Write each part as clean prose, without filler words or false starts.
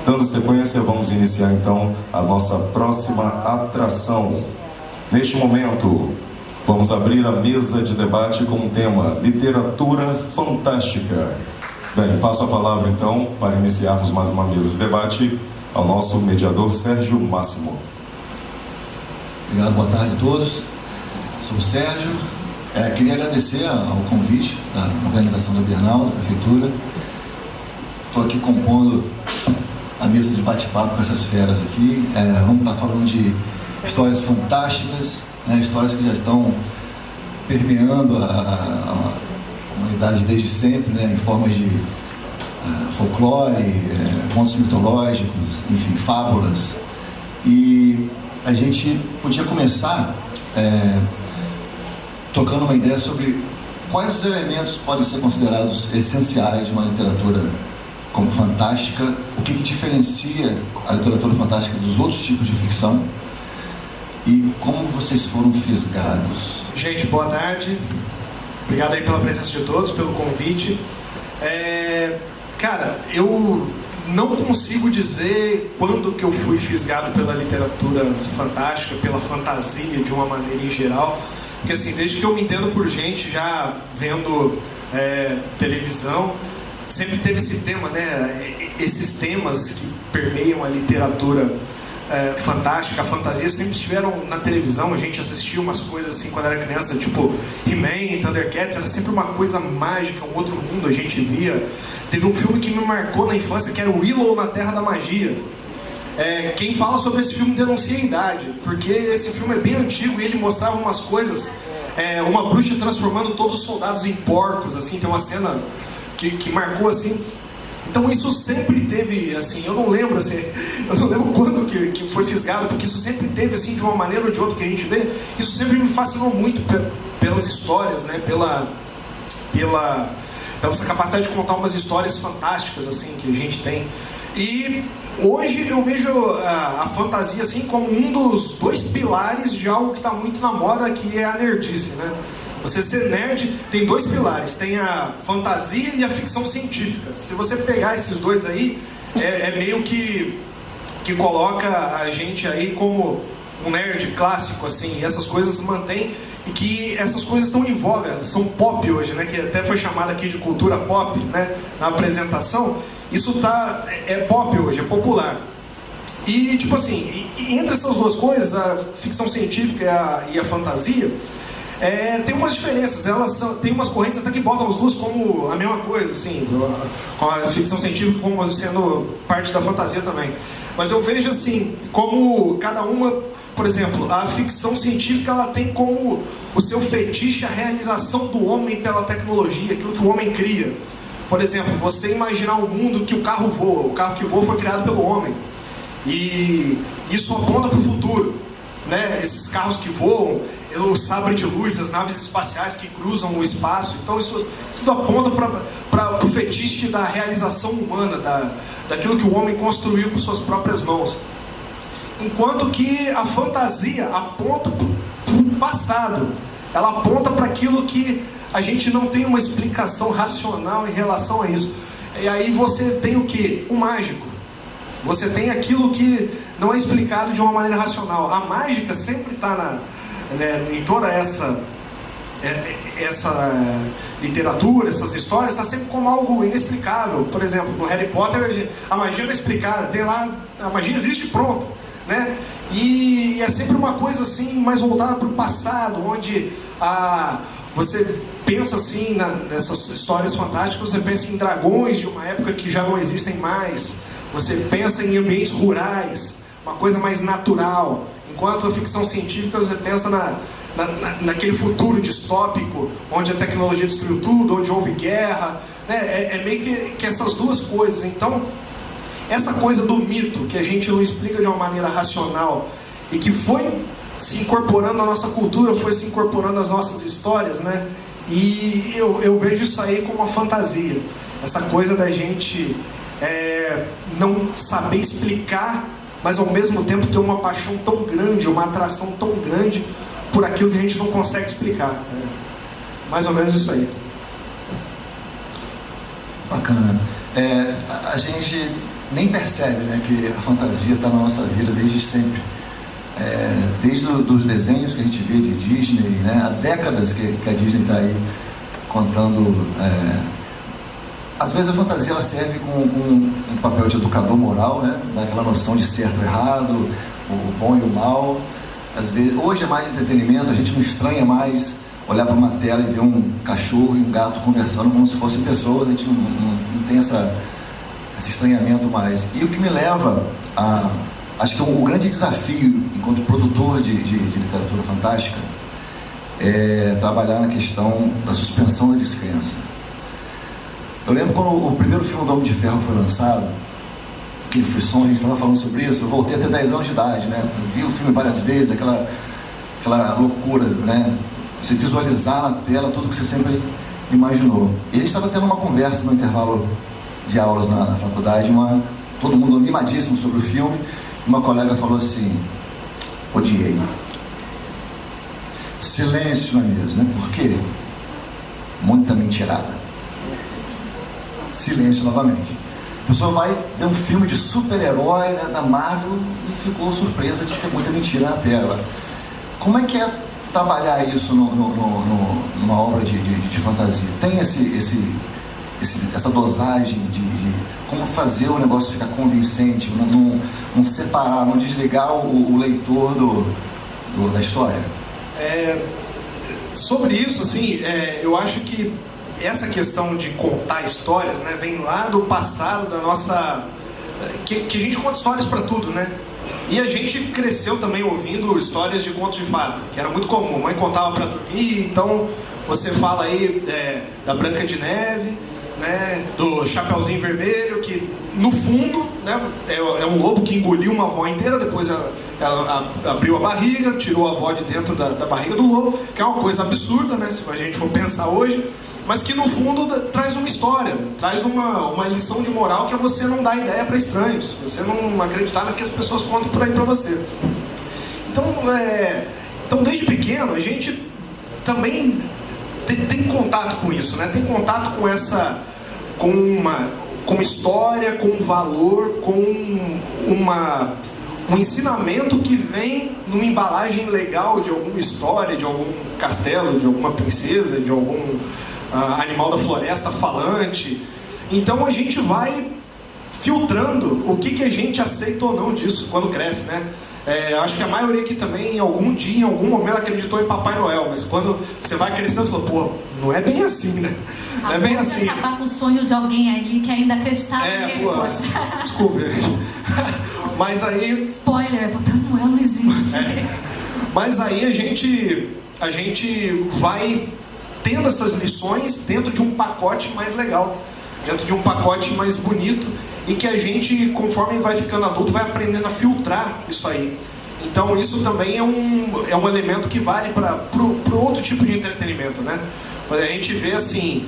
Dando sequência, vamos iniciar então a nossa próxima atração. Neste momento, vamos abrir a mesa de debate com o tema Literatura Fantástica. Bem, passo a palavra então, para iniciarmos mais uma mesa de debate, ao nosso mediador Sérgio Máximo. Obrigado, boa tarde a todos. Sou o Sérgio. Queria agradecer ao convite da organização da Bienal, da Prefeitura. Estou aqui compondo a mesa de bate-papo com essas feras aqui. Vamos estar falando de histórias fantásticas, histórias que já estão permeando a humanidade desde sempre, em formas de folclore, contos mitológicos, enfim, fábulas. E a gente podia começar trocando uma ideia sobre quais os elementos podem ser considerados essenciais de uma literatura como fantástica, o que diferencia a literatura fantástica dos outros tipos de ficção e como vocês foram fisgados. Gente, boa tarde. Obrigado aí pela presença de todos, pelo convite. Cara, eu não consigo dizer quando que eu fui fisgado pela literatura fantástica, pela fantasia de uma maneira em geral. Porque assim, desde que eu me entendo por gente, já vendo televisão, sempre teve esse tema, esses temas que permeiam a literatura fantástica, a fantasia sempre estiveram na televisão. A gente assistia umas coisas assim quando era criança, tipo He-Man, Thundercats, era sempre uma coisa mágica, um outro mundo a gente via. Teve um filme que me marcou na infância, que era o Willow na Terra da Magia. Quem fala sobre esse filme denuncia a idade, porque esse filme é bem antigo e ele mostrava umas coisas, uma bruxa transformando todos os soldados em porcos, assim, tem uma cena que marcou assim. Então isso sempre teve, assim, eu não lembro quando que foi fisgado, porque isso sempre teve, assim, de uma maneira ou de outra que a gente vê. Isso sempre me fascinou muito pelas histórias, pela essa capacidade de contar umas histórias fantásticas, assim, que a gente tem. E hoje eu vejo a fantasia assim como um dos dois pilares de algo que está muito na moda, que é a nerdice, Você ser nerd tem dois pilares, tem a fantasia e a ficção científica. Se você pegar esses dois aí, meio que coloca a gente aí como um nerd clássico, assim, e essas coisas mantêm, e que essas coisas estão em voga, são pop hoje, que até foi chamada aqui de cultura pop, na apresentação. Isso é pop hoje, é popular. E, tipo assim, entre essas duas coisas, a ficção científica e a fantasia, tem umas diferenças. Tem umas correntes até que botam as duas como a mesma coisa, assim, com a ficção científica como sendo parte da fantasia também. Mas eu vejo, assim, como cada uma, por exemplo, a ficção científica, ela tem como o seu fetiche a realização do homem pela tecnologia, aquilo que o homem cria. Por exemplo, você imaginar um mundo que o carro voa. O carro que voa foi criado pelo homem. E isso aponta para o futuro. Esses carros que voam, o sabre de luz, as naves espaciais que cruzam o espaço. Então isso aponta para o fetiche da realização humana, daquilo que o homem construiu com suas próprias mãos. Enquanto que a fantasia aponta para o passado. Ela aponta para aquilo que a gente não tem uma explicação racional em relação a isso. E aí você tem o quê? O mágico. Você tem aquilo que não é explicado de uma maneira racional. A mágica sempre está em toda essa literatura, essas histórias, está sempre como algo inexplicável. Por exemplo, no Harry Potter, a magia não é explicada. Tem lá, a magia existe, pronto. E é sempre uma coisa assim, mais voltada para o passado, onde você pensa assim nessas histórias fantásticas, você pensa em dragões de uma época que já não existem mais, você pensa em ambientes rurais, uma coisa mais natural, enquanto a ficção científica você pensa naquele futuro distópico, onde a tecnologia destruiu tudo, onde houve guerra, meio que essas duas coisas. Então, essa coisa do mito, que a gente não explica de uma maneira racional, e que foi se incorporando na nossa cultura, foi se incorporando nas nossas histórias, E eu vejo isso aí como uma fantasia. Essa coisa da gente não saber explicar, mas ao mesmo tempo ter uma paixão tão grande, uma atração tão grande por aquilo que a gente não consegue explicar. Mais ou menos isso aí. Bacana. A gente nem percebe, né, que a fantasia está na nossa vida desde sempre. Desde os desenhos que a gente vê de Disney, né, há décadas que a Disney está aí contando. Às vezes a fantasia ela serve com um papel de educador moral, né, daquela noção de certo e errado, o bom e o mal. Às vezes, hoje é mais entretenimento, a gente não estranha mais olhar para uma tela e ver um cachorro e um gato conversando como se fossem pessoas. A gente não tem esse estranhamento mais. E o que me leva a... Acho que o grande desafio, enquanto produtor de literatura fantástica, é trabalhar na questão da suspensão da descrença. Eu lembro quando o primeiro filme do Homem de Ferro foi lançado, aquele frisson, a gente estava falando sobre isso, eu voltei até 10 anos de idade, né? Eu vi o filme várias vezes, aquela loucura, né? Você visualizar na tela tudo que você sempre imaginou. E a gente estava tendo uma conversa no intervalo de aulas na faculdade, todo mundo animadíssimo sobre o filme. Uma colega falou assim: odiei. Silêncio na mesa, né? Por quê? Muita mentirada. Silêncio novamente. A pessoa vai ver um filme de super-herói, né, da Marvel, e ficou surpresa de ter muita mentira na tela. Como é que é trabalhar isso numa obra de fantasia? Tem essa dosagem de como fazer o negócio ficar convincente, não separar, não desligar o leitor da história? Sobre isso, assim, eu acho que essa questão de contar histórias, né, vem lá do passado, da nossa... Que a gente conta histórias para tudo, né? E a gente cresceu também ouvindo histórias de contos de fada, que era muito comum. A mãe contava para dormir, então você fala aí da Branca de Neve, né, do Chapeuzinho Vermelho, que no fundo, né, é um lobo que engoliu uma avó inteira, depois ela abriu a barriga, tirou a avó de dentro da barriga do lobo, que é uma coisa absurda, né, se a gente for pensar hoje, mas que no fundo traz uma história, traz uma lição de moral que é você não dar ideia para estranhos, você não acreditar no que as pessoas contam por aí para você. Então desde pequeno a gente também tem contato com isso, né? Tem contato com uma história, com um valor, com um ensinamento que vem numa embalagem legal de alguma história, de algum castelo, de alguma princesa, de algum animal da floresta falante. Então a gente vai filtrando o que a gente aceita ou não disso quando cresce, né? Eu acho que a maioria aqui também, em algum dia, em algum momento, acreditou em Papai Noel, mas quando você vai crescendo, você fala, pô, não é bem assim, né? Não é bem assim. Acabar com o sonho de alguém ali que ainda acreditava nele, poxa. Desculpe. Mas aí... Spoiler, Papai Noel não existe. Mas aí a gente vai tendo essas lições dentro de um pacote mais legal, dentro de um pacote mais bonito, e que a gente, conforme vai ficando adulto, vai aprendendo a filtrar isso aí. Então isso também é um elemento que vale para o outro tipo de entretenimento, né? A gente vê assim,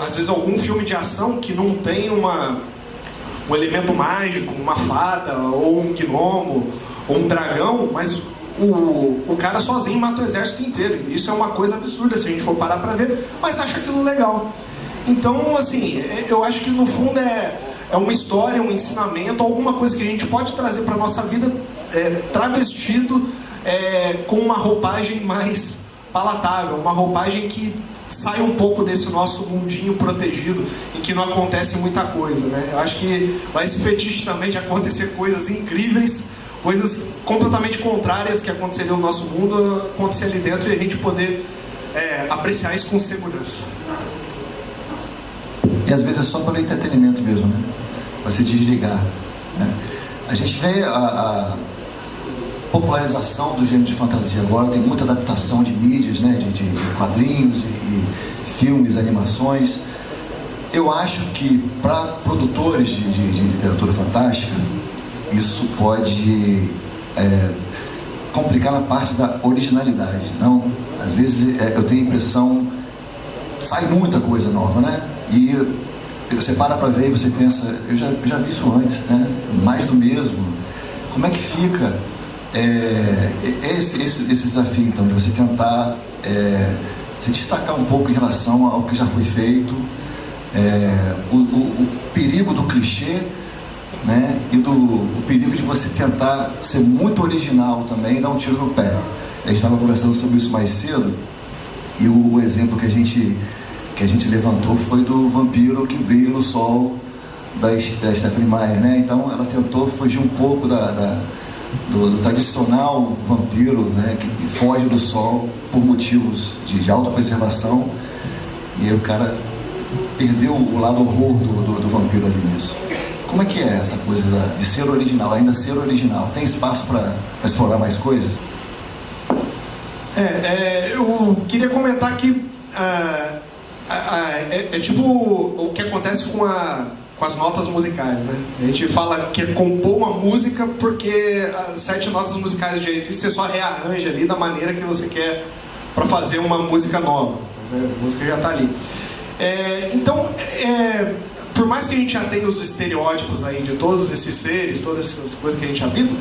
às vezes algum filme de ação que não tem um elemento mágico, uma fada, ou um gnomo, ou um dragão, mas o cara sozinho mata o exército inteiro. Isso é uma coisa absurda se a gente for parar para ver, mas acha aquilo legal. Então, assim, eu acho que no fundo é uma história, um ensinamento, alguma coisa que a gente pode trazer para a nossa vida travestido com uma roupagem mais palatável, uma roupagem que sai um pouco desse nosso mundinho protegido, em que não acontece muita coisa, né? Eu acho que vai esse fetiche também de acontecer coisas incríveis, coisas completamente contrárias que aconteceriam no nosso mundo, acontecer ali dentro e a gente poder apreciar isso com segurança. E às vezes é só pelo entretenimento mesmo, né? Para se desligar, né? A gente vê a popularização do gênero de fantasia agora, tem muita adaptação de mídias, né? De quadrinhos e filmes, animações. Eu acho que para produtores de literatura fantástica, isso pode complicar na parte da originalidade. Não? Às vezes eu tenho a impressão, sai muita coisa nova, né? E você para ver e você pensa, eu já vi isso antes, né? Mais do mesmo. Como é que fica esse desafio, então, de você tentar se destacar um pouco em relação ao que já foi feito, o perigo do clichê, né? E o perigo de você tentar ser muito original também e dar um tiro no pé. A gente estava conversando sobre isso mais cedo, e o exemplo que a gente levantou foi do vampiro que brilha no sol da Stephenie Meyer, né? Então ela tentou fugir um pouco do tradicional vampiro, né? Que foge do sol por motivos de autopreservação, e aí o cara perdeu o lado horror do vampiro ali nisso. Como é que é essa coisa de ser original, ainda ser original? Tem espaço para explorar mais coisas? Eu queria comentar que é tipo o que acontece com as notas musicais, né? A gente fala que é compor uma música porque as 7 notas musicais já existem, você só rearranja ali da maneira que você quer para fazer uma música nova, mas a música já está ali. Então, por mais que a gente já tenha os estereótipos aí de todos esses seres, todas essas coisas que a gente habita,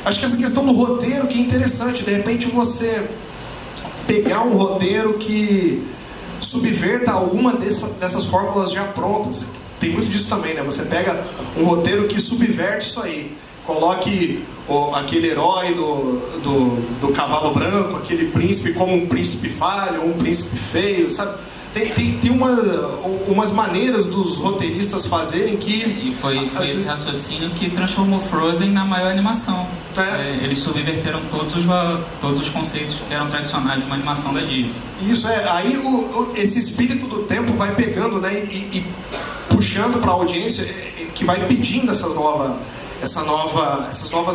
acho que essa questão do roteiro que é interessante. De repente você pegar um roteiro que subverta alguma dessas fórmulas já prontas. Tem muito disso também, né? Você pega um roteiro que subverte isso aí. Coloque aquele herói do cavalo branco, aquele príncipe como um príncipe falho, um príncipe feio, sabe? Tem umas maneiras dos roteiristas fazerem que... E foi esse raciocínio que transformou Frozen na maior animação. Eles subverteram todos os conceitos que eram tradicionais de uma animação da Disney. Isso, aí esse espírito do tempo vai pegando, né, e puxando para a audiência, que vai pedindo essas novas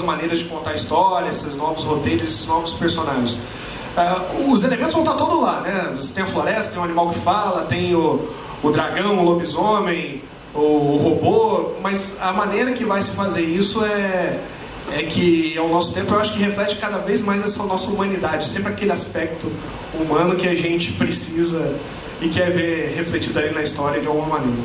maneiras de contar a história, esses novos roteiros, esses novos personagens. Os elementos vão estar todos lá, né? Você tem a floresta, tem um animal que fala, tem o dragão, o lobisomem, o robô, mas a maneira que vai se fazer isso é que ao nosso tempo eu acho que reflete cada vez mais essa nossa humanidade, sempre aquele aspecto humano que a gente precisa e quer ver refletido ali na história de alguma maneira.